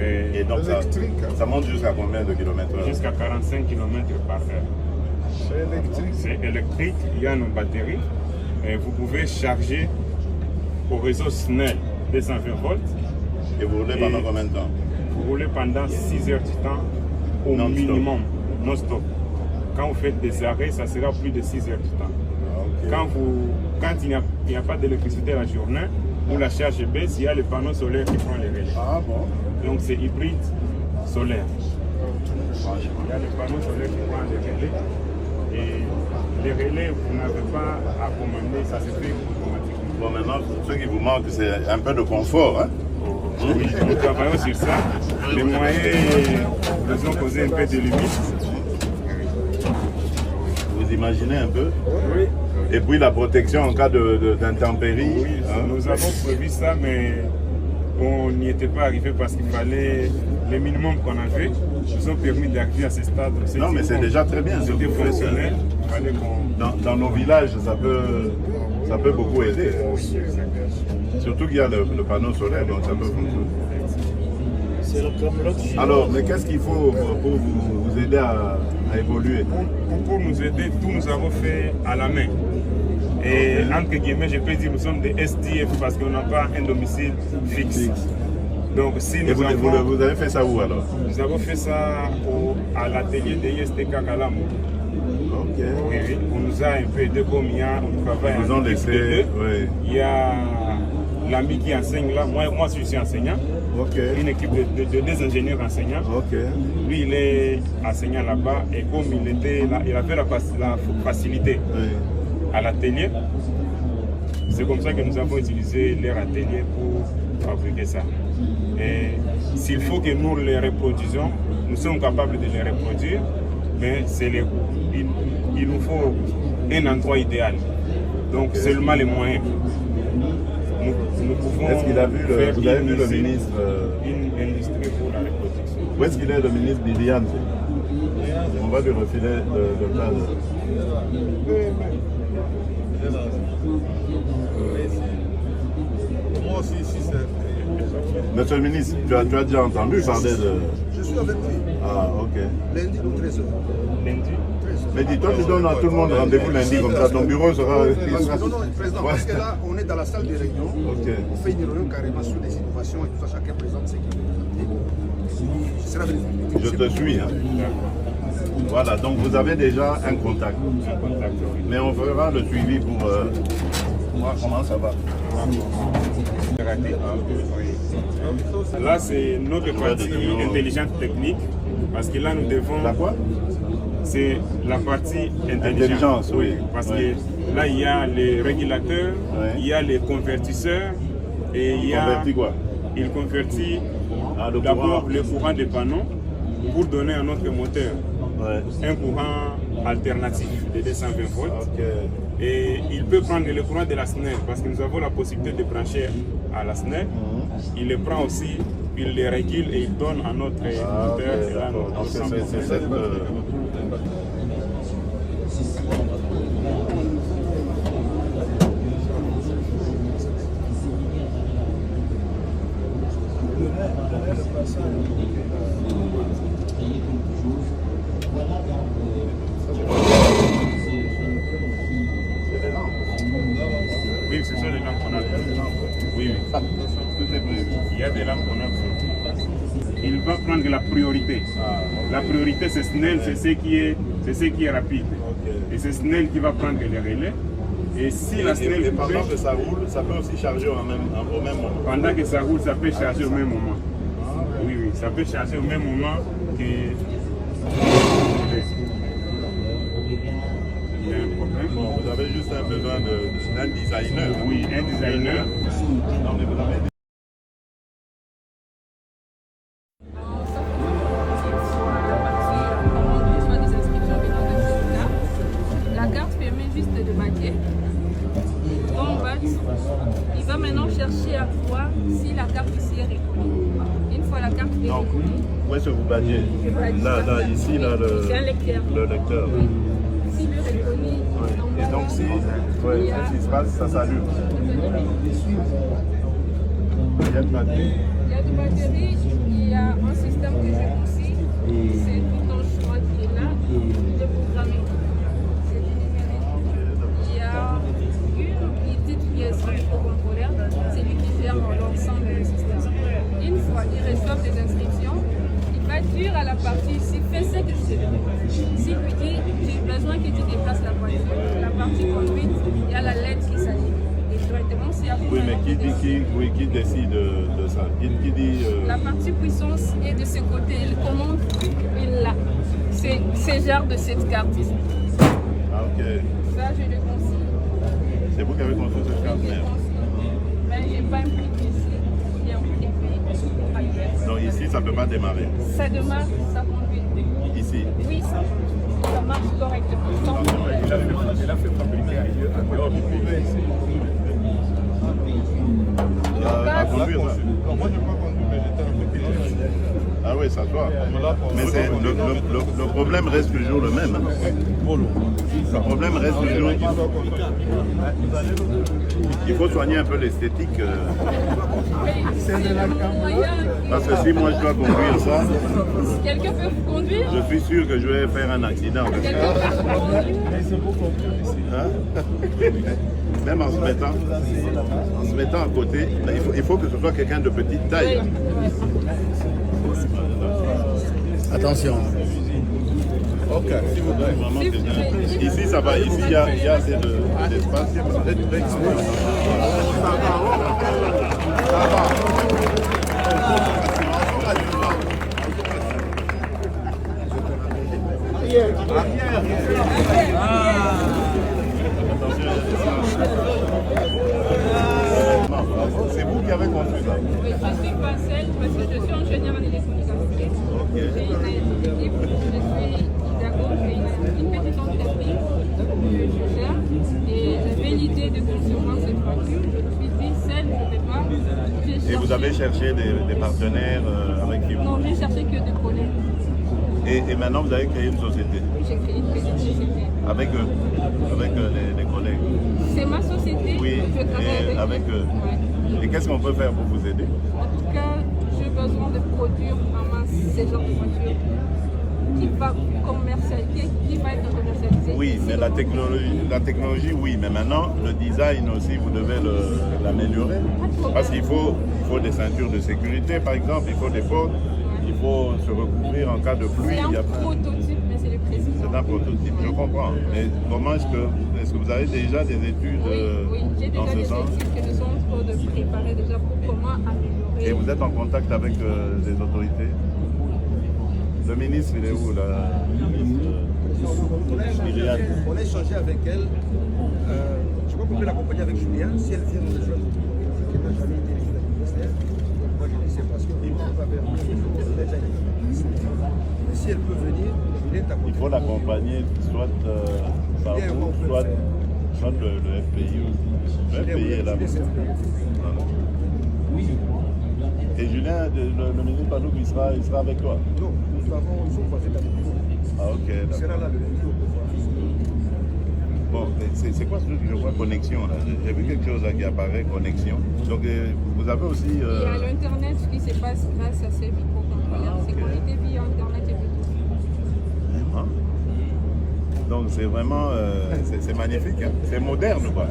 Et donc ça monte jusqu'à combien de kilomètres? Jusqu'à 45 km par heure. C'est électrique. C'est électrique, il y a nos batteries. Et vous pouvez charger au réseau SNEL 220 volts. Et vous roulez pendant combien de temps? Vous roulez pendant 6 heures du temps au minimum, non-stop. Quand vous faites des arrêts, ça sera plus de 6 heures du temps. Quand il n'y a pas d'électricité la journée, où la charge baisse, il y a le panneau solaire qui prend les relais. Ah bon? Donc c'est hybride solaire. Il y a le panneau solaire qui prend les relais. Et les relais, vous n'avez pas à commander, ça se fait automatiquement. Bon, maintenant, ce qui vous manque, c'est un peu de confort. Hein? Oui, nous travaillons sur ça. Les moyens nous ont posé un peu de limites. Vous imaginez un peu? Oui. Et puis la protection en cas d'intempéries. Oui, nous avons prévu ça, mais on n'y était pas arrivé parce qu'il fallait les minimums qu'on avait. Nous ont permis d'arriver à ce stade. Non, mais c'est déjà très bien. C'était fonctionnel. Dans nos villages, ça peut beaucoup aider. Surtout qu'il y a le panneau solaire, donc ça peut fonctionner. Alors, mais qu'est-ce qu'il faut pour vous aider à évoluer? Pour nous aider, tout nous avons fait à la main. Et entre guillemets, je peux dire nous sommes des SDF parce qu'on n'a pas un domicile fixe. Donc, si nous vous avez fait ça où alors? Nous avons fait ça à l'atelier de ISTK Kalamou. Ok. Oui, oui. On nous a un peu aidé comme il y a, on travaille en équipe de deux. Oui. Il y a l'ami qui enseigne là, moi je suis enseignant. Okay. Une équipe de deux ingénieurs enseignants. Okay. Lui, il est enseignant là-bas et comme il avait la facilité à l'atelier, c'est comme ça que nous avons utilisé leur atelier pour fabriquer ça. Et s'il faut que nous les reproduisions, nous sommes capables de les reproduire, mais il nous faut un endroit idéal. Donc seulement les moyens. Nous pouvons. Est-ce qu'il a vu vous avez vu le ministre une industrie pour la reproduction. Où est-ce qu'il est le ministre Liliane? On va lui refiler le cadre. Moi aussi, si c'est. Monsieur le ministre, tu as déjà entendu parler de. Je suis avec lui. Ah, ok. Lundi ou 13h. Lundi. Mais dis-toi, tu donnes à tout le monde rendez-vous lundi, comme ça ton bureau sera. Non, président, parce que là, on est dans la salle de réunion. Ok. On fait une réunion carrément sur les innovations et tout ça, chacun présente ce qu'il veut. Je te suis. Hein. Voilà, donc vous avez déjà un contact. Mais on fera le suivi pour voir comment ça va. Là, c'est notre partie intelligente technique, parce que là, nous devons... La quoi? C'est la partie intelligence, oui. Parce que là, il y a les régulateurs, il y a les convertisseurs, et il y a... Convertit quoi? Il convertit d'abord le courant des panneaux pour donner à notre moteur un courant alternatif de 220 volts. Okay. Et il peut prendre le courant de la SNEL parce que nous avons la possibilité de brancher à la SNEL. Il le prend aussi, il le régule et il donne à notre moteur. Okay, là, c'est cette... Oui, ce sont les lampes qu'on a. Oui, oui. Tout est prévu. Il y a des lampes qu'on a. Il va prendre la priorité. La priorité, c'est SNEL, c'est ce qui est rapide. Et c'est SNEL qui va prendre les relais. Et si la SNEL pendant que ça roule, ça peut aussi charger au même moment. Pendant que ça roule, ça peut charger au même moment. Oui, oui, ça peut charger au même moment que... Il y a un problème. Bon, vous avez juste besoin d'un designer. Oui, un designer. Non, mais vous avez... La carte permet juste de baquer. On va, il va maintenant chercher à voir si la carte ici est reconnue. Une fois la carte est reconnue. Où est-ce que vous badgez? Là, ici, là, le lecteur. Oui. S'il est reconnu, et donc, qu'est-ce qui se passe? Ça s'allume. Il y a de batterie. Il y a de batterie, il y a reçoive des inscriptions, il va dire à la partie ici, fais ce que je te demande. S'il lui dit, j'ai besoin que tu déplaces la voiture, la partie conduite, il y a la lettre qui s'allie. Et directement, c'est à vous. Oui, mais qui décide de ça? Qui dit... La partie puissance est de ce côté, il commande, il l'a. C'est genre de cette carte ici. Ah, ok. Ça, je le conseille. C'est vous qui avez construit cette carte Je le mère. conseille. Mais je n'ai pas impliqué ici, bien privé, ailleurs. Donc ici, ça ne peut pas démarrer. Ça démarre, ça conduit. Ici. Oui, ça marche correctement. Sans problème. Il a fait fabriquer ailleurs, en dehors du pays. À conduire, ça. Non, moi je n'ai pas conduit, mais j'étais un peu pilote. Ah oui, ça doit. Mais le problème reste toujours le même. Le problème reste toujours. Il faut soigner un peu l'esthétique. C'est le moyen. Parce que si moi je dois conduire ça, Quelqu'un peut conduire? je suis sûr que je vais faire un accident. Quelqu'un peut conduire? Hein? Même en se mettant à côté, il faut que ce soit quelqu'un de petite taille. Attention. Ok, s'il vous plaît. Vraiment quelqu'un. Ici, ça va. Ici, il y a assez d'espace. C'est vous qui avez construit ça. Oui, je suis pas seule parce que je suis ingénieure en télécommunications. J'ai une équipe, je suis pédagogue, j'ai une petite entreprise que je gère et j'avais l'idée de concevoir cette voiture. Je me suis dit, seule, je ne vais pas. Et vous avez cherché des partenaires avec qui vous... Non, j'ai cherché que des collègues. Et maintenant, vous avez créé une société J'ai créé une petite société. avec eux, avec les collègues. C'est ma société, Oui, je travaille et avec eux. Ouais. Et qu'est-ce qu'on peut faire pour vous aider? En tout cas, j'ai besoin de produire vraiment ce genre de voiture qui va commercialiser, qui va être commercialisé. Oui, mais la technologie, oui, mais maintenant, le design aussi, vous devez l'améliorer. Parce qu'il faut des ceintures de sécurité, par exemple, il faut des portes, il faut se recouvrir en cas de pluie. C'est un prototype, mais c'est le président. C'est un prototype, je comprends. Mais comment est-ce que vous avez déjà des études Oui, j'ai dans déjà ce des sens? études que nous sommes en train de préparer déjà pour comment améliorer. Et vous êtes en contact avec des autorités? Le ministre, il est où là? Myriam. On a échangé avec elle. Je crois qu'on peut l'accompagner avec Julien si elle vient nous rejoindre. Elle n'a jamais été élue à l'université. Moi je dis c'est parce qu'il ne faut pas faire déjà mais si elle peut venir, Julien t'accompagne. Il faut l'accompagner soit par vous, soit le FPI aussi. Le FPI est là. Et Julien, le ministre Palouk, il sera avec toi? Non, nous sommes voisins avec lui. Ah ok, Il d'accord. sera là le lundi au pouvoir. Bon, c'est quoi ce truc que je vois, connexion là? J'ai vu quelque chose là qui apparaît, connexion. Donc vous avez aussi... Il y a l'Internet qui se passe grâce à ces microcontrôleurs. C'est connecté via Internet et Bluetooth. Hein? Donc c'est vraiment, c'est magnifique, hein? C'est moderne quoi.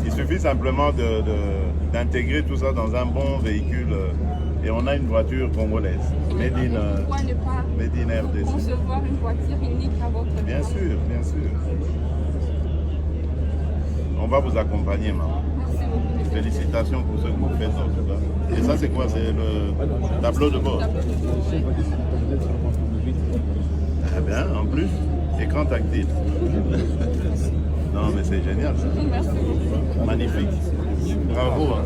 Il suffit simplement d'intégrer tout ça dans un bon véhicule et on a une voiture congolaise, made Pourquoi ne pas in RDC. concevoir une voiture unique à votre Bien place? sûr, bien sûr. On va vous accompagner, maman. Merci beaucoup, monsieur. Félicitations pour ce que vous faites en tout cas. Et ça c'est quoi? C'est le tableau de bord. Eh bien, en plus, écran tactile. Non mais c'est génial ça. Merci beaucoup. Magnifique. Bravo. Hein.